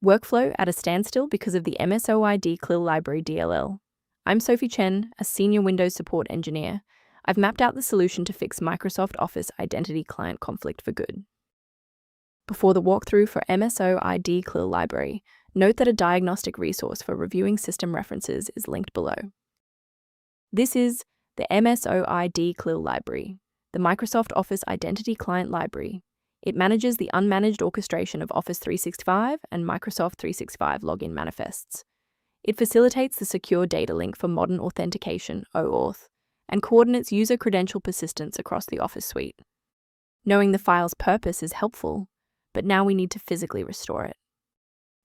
Workflow at a standstill because of the Msoidclil Library DLL. I'm Sophie Chen, a senior Windows support engineer. I've mapped out the solution to fix Microsoft Office Identity Client conflict for good. Before the walkthrough for Msoidclil Library, note that a diagnostic resource for reviewing system references is linked below. This is the Msoidclil Library, the Microsoft Office Identity Client Library. It manages the unmanaged orchestration of Office 365 and Microsoft 365 login manifests. It facilitates the secure data link for modern authentication, OAuth, and coordinates user credential persistence across the Office suite. Knowing the file's purpose is helpful, but now we need to physically restore it.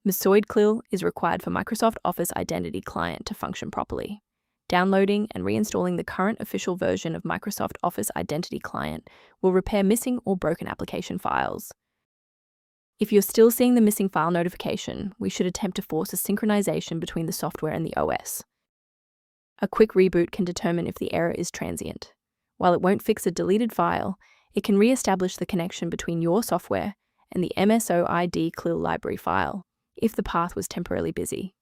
Msoidclil is required for Microsoft Office Identity Client to function properly. Downloading and reinstalling the current official version of Microsoft Office Identity Client will repair missing or broken application files. If you're still seeing the missing file notification, we should attempt to force a synchronization between the software and the OS. A quick reboot can determine if the error is transient. While it won't fix a deleted file, it can re-establish the connection between your software and the Msoidclil library file, if the path was temporarily busy.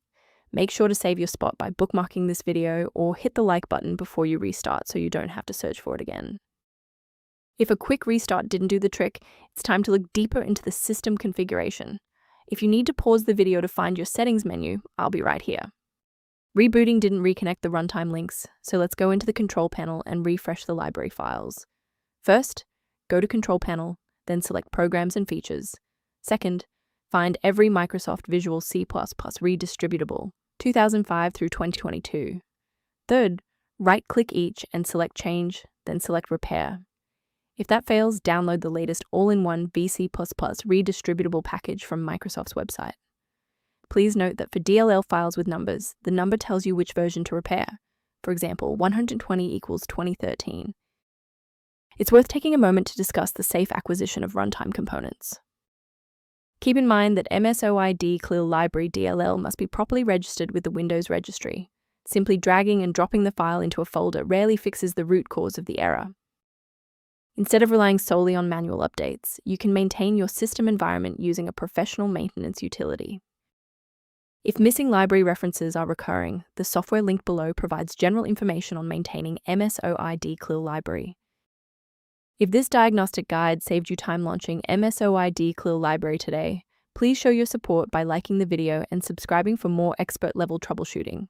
Make sure to save your spot by bookmarking this video or hit the like button before you restart so you don't have to search for it again. If a quick restart didn't do the trick, it's time to look deeper into the system configuration. If you need to pause the video to find your settings menu, I'll be right here. Rebooting didn't reconnect the runtime links, so let's go into the control panel and refresh the library files. First, go to Control Panel, then select Programs and Features. Second, find every Microsoft Visual C++ redistributable, 2005 through 2022. Third, right-click each and select Change, then select Repair. If that fails, download the latest all-in-one VC++ redistributable package from Microsoft's website. Please note that for DLL files with numbers, the number tells you which version to repair. For example, 120 equals 2013. It's worth taking a moment to discuss the safe acquisition of runtime components. Keep in mind that Msoidclil Library DLL must be properly registered with the Windows registry. Simply dragging and dropping the file into a folder rarely fixes the root cause of the error. Instead of relying solely on manual updates, you can maintain your system environment using a professional maintenance utility. If missing library references are recurring, the software link below provides general information on maintaining Msoidclil Library. If this diagnostic guide saved you time launching Msoidclil Library today, please show your support by liking the video and subscribing for more expert-level troubleshooting.